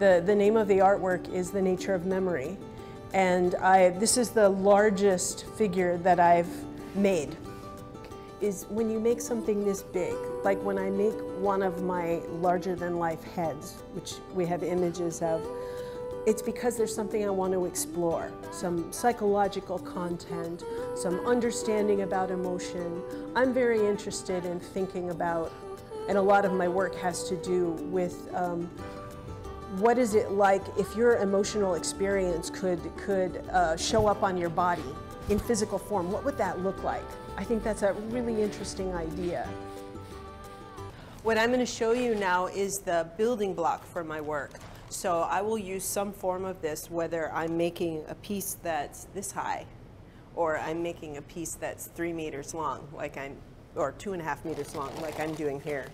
The name of the artwork is The Nature of Memory. And this is the largest figure that I've made. Is when you make something this big, like when I make one of my larger-than-life heads, which we have images of, it's because there's something I want to explore, some psychological content, some understanding about emotion. I'm very interested in thinking about, and a lot of my work has to do with what is it like if your emotional experience could show up on your body in physical form? What would that look like? I think that's a really interesting idea. What I'm going to show you now is the building block for my work. So I will use some form of this, whether I'm making a piece that's this high, or I'm making a piece that's 3 meters long, or 2.5 meters long, like I'm doing here.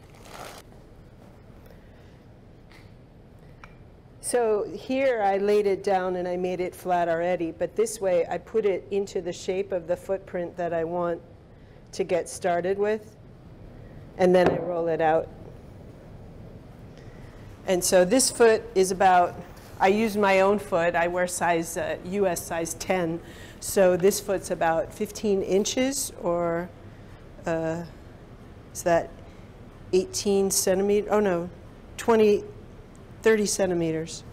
So here I laid it down and I made it flat already, but this way I put it into the shape of the footprint that I want to get started with, and then I roll it out. And so this foot is about, I use my own foot, I wear size, US size 10, so this foot's about 15 inches, or is that 18 centimeters? Oh no, 30 centimeters.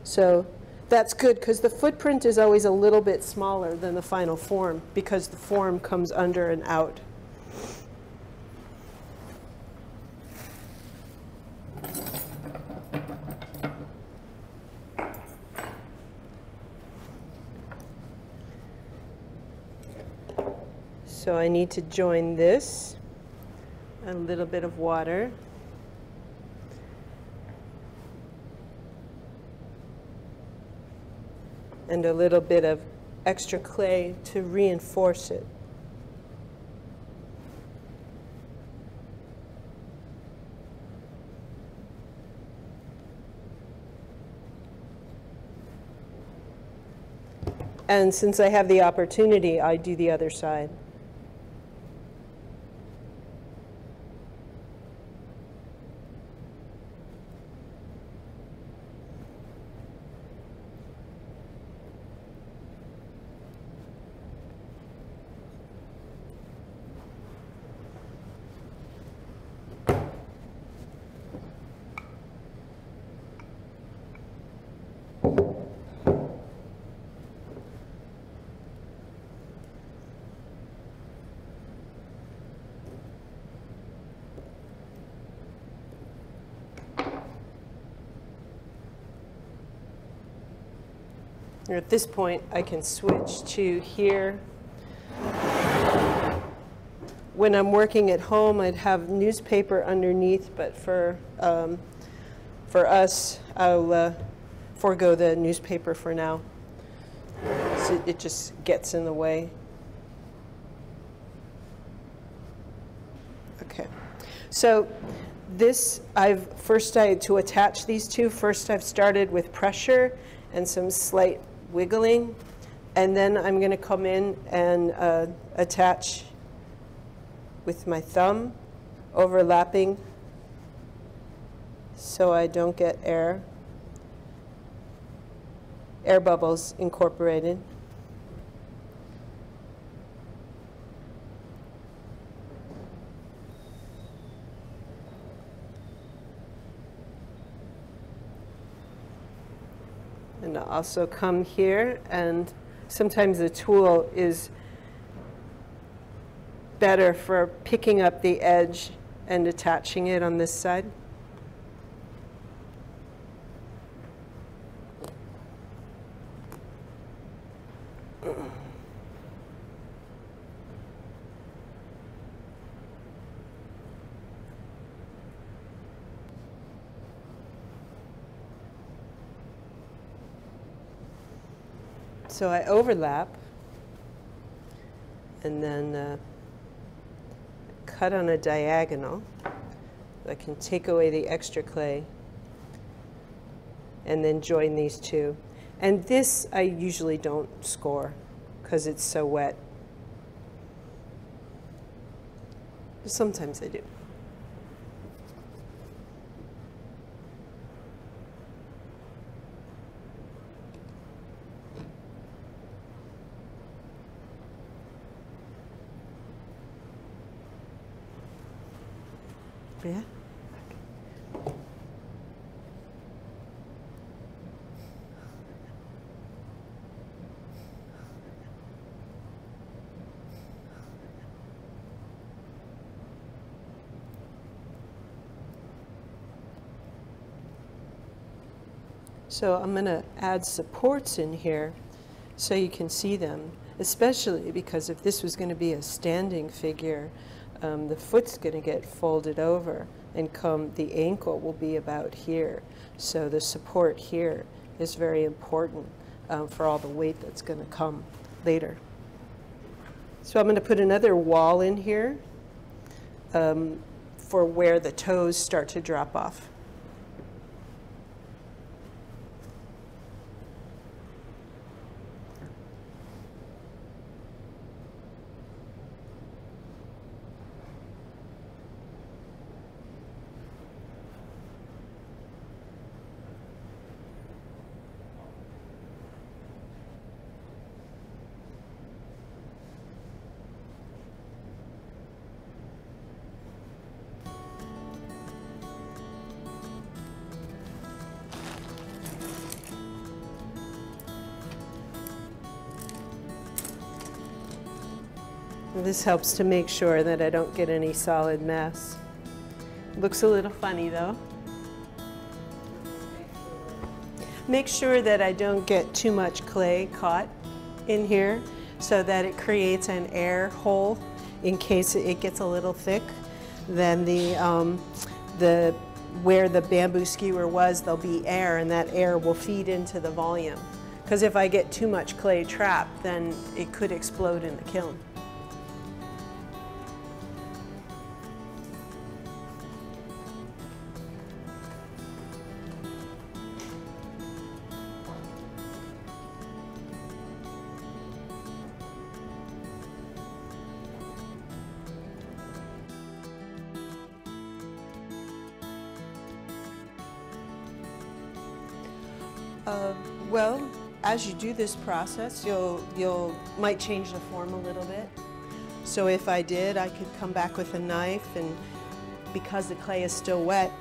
So that's good because the footprint is always a little bit smaller than the final form because the form comes under and out. So I need to join this, a little bit of water. And a little bit of extra clay to reinforce it. And since I have the opportunity, I do the other side. At this point, I can switch to here. When I'm working at home, I'd have newspaper underneath, but for us, I'll forego the newspaper for now. So it just gets in the way. Okay, so this, to attach these two, first I've started with pressure and some slight wiggling, and then I'm going to come in and attach with my thumb, overlapping so I don't get air bubbles incorporated. And I'll also come here, and sometimes the tool is better for picking up the edge and attaching it on this side. So I overlap and then cut on a diagonal. I can take away the extra clay and then join these two. And this I usually don't score because it's so wet. Sometimes I do. Yeah. So I'm going to add supports in here so you can see them, especially because if this was going to be a standing figure, the foot's going to get folded over and the ankle will be about here. So the support here is very important for all the weight that's going to come later. So I'm going to put another wall in here for where the toes start to drop off. This helps to make sure that I don't get any solid mess. Looks a little funny though. Make sure that I don't get too much clay caught in here so that it creates an air hole in case it gets a little thick. Then where the bamboo skewer was, there'll be air and that air will feed into the volume. Because if I get too much clay trapped, then it could explode in the kiln. Well, as you do this process, might change the form a little bit. So if I did, I could come back with a knife, and because the clay is still wet,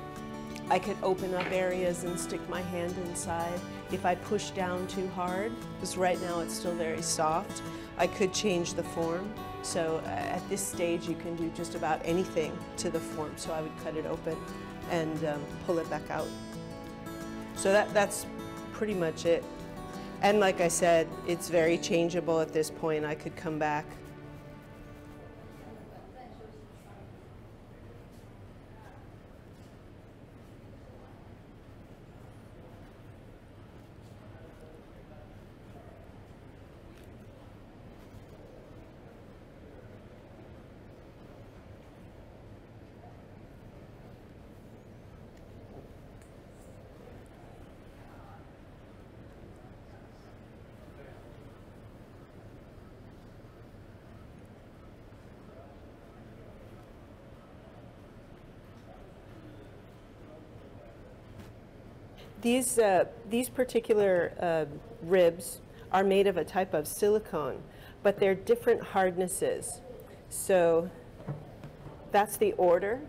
I could open up areas and stick my hand inside. If I push down too hard, because right now it's still very soft, I could change the form. So at this stage, you can do just about anything to the form. So I would cut it open and pull it back out. So that's pretty much it. And like I said, it's very changeable at this point. I could come back. These particular ribs are made of a type of silicone, but they're different hardnesses. So that's the order.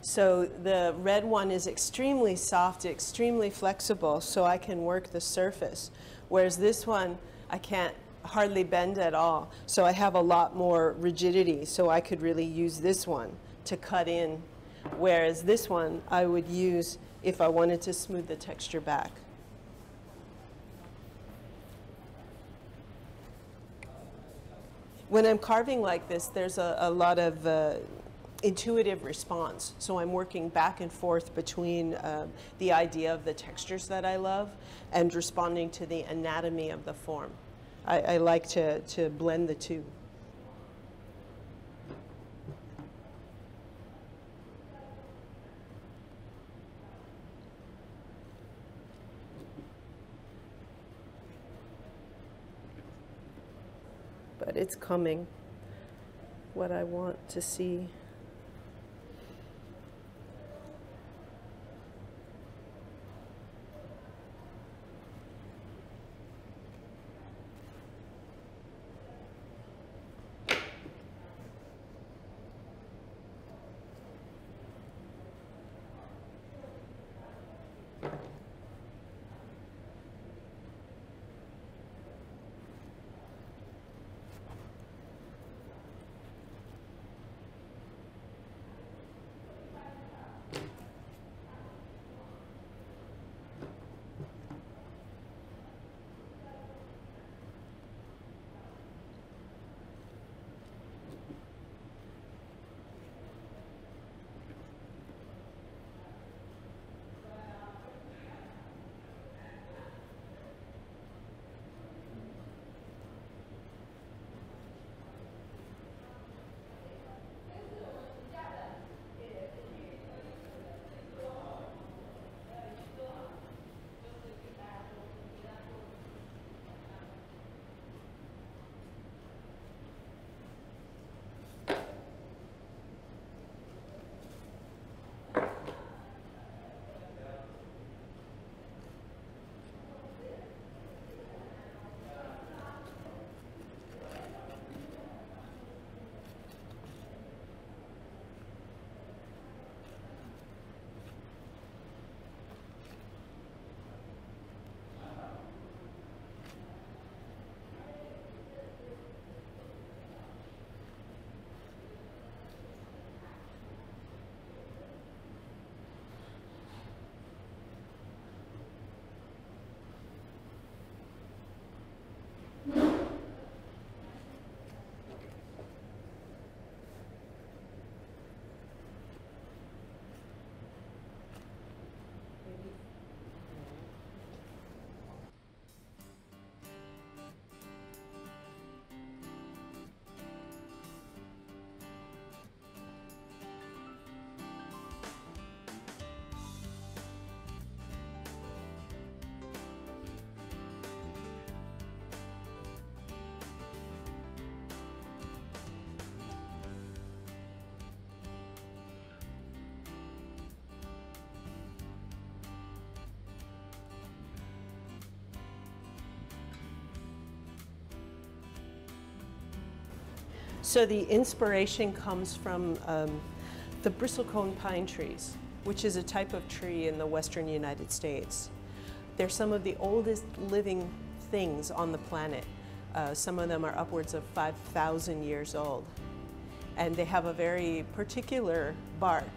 So the red one is extremely soft, extremely flexible, so I can work the surface. Whereas this one, I can't hardly bend at all. So I have a lot more rigidity, so I could really use this one to cut in. Whereas this one, I would use if I wanted to smooth the texture back. When I'm carving like this, there's a lot of intuitive response. So I'm working back and forth between the idea of the textures that I love and responding to the anatomy of the form. I like to blend the two. But it's coming, what I want to see. So the inspiration comes from the bristlecone pine trees, which is a type of tree in the western United States. They're some of the oldest living things on the planet. Some of them are upwards of 5,000 years old. And they have a very particular bark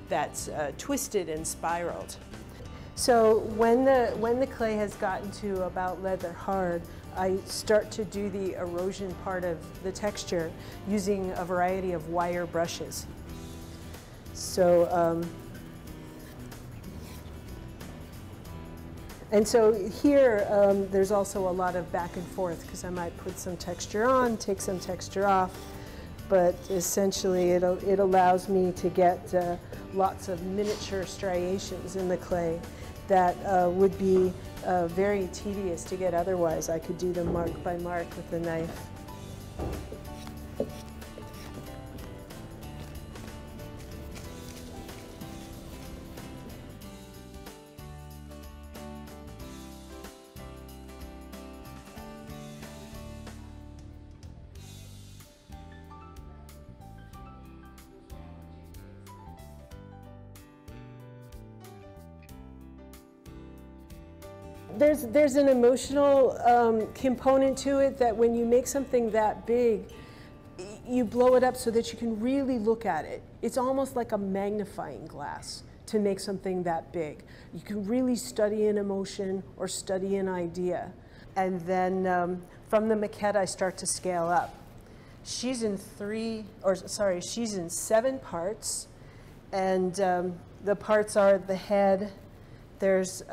that's twisted and spiraled. So when the clay has gotten to about leather hard, I start to do the erosion part of the texture using a variety of wire brushes. So, and so here there's also a lot of back and forth because I might put some texture on, take some texture off, but essentially it allows me to get lots of miniature striations in the clay that would be very tedious to get otherwise. I could do them mark by mark with the knife. There's an emotional component to it that when you make something that big, you blow it up so that you can really look at it. It's almost like a magnifying glass to make something that big. You can really study an emotion or study an idea. And then from the maquette, I start to scale up. She's in she's in 7 parts. And the parts are the head, there's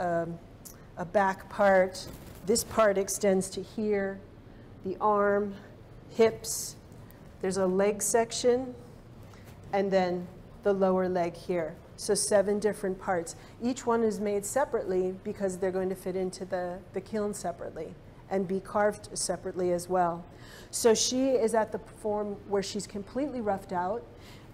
a back part. This part extends to here, the arm, hips. There's a leg section, and then the lower leg here. So 7 different parts. Each one is made separately because they're going to fit into the kiln separately and be carved separately as well. So she is at the form where she's completely roughed out,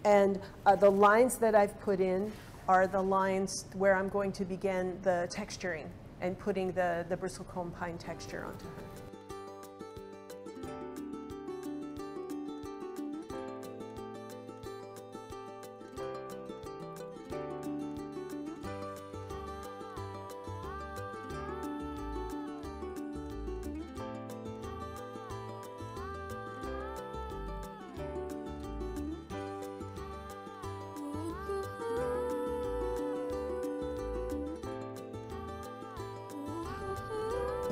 and the lines that I've put in are the lines where I'm going to begin the texturing and putting the bristlecone pine texture onto her.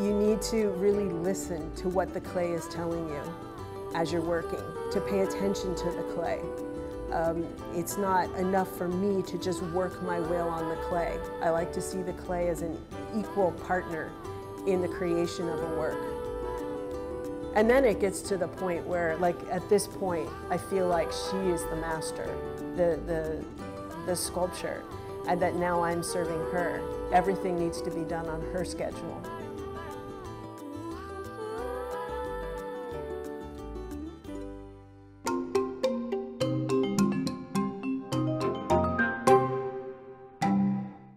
You need to really listen to what the clay is telling you as you're working, to pay attention to the clay. It's not enough for me to just work my will on the clay. I like to see the clay as an equal partner in the creation of a work. And then it gets to the point where, like at this point, I feel like she is the master, the sculpture, and that now I'm serving her. Everything needs to be done on her schedule.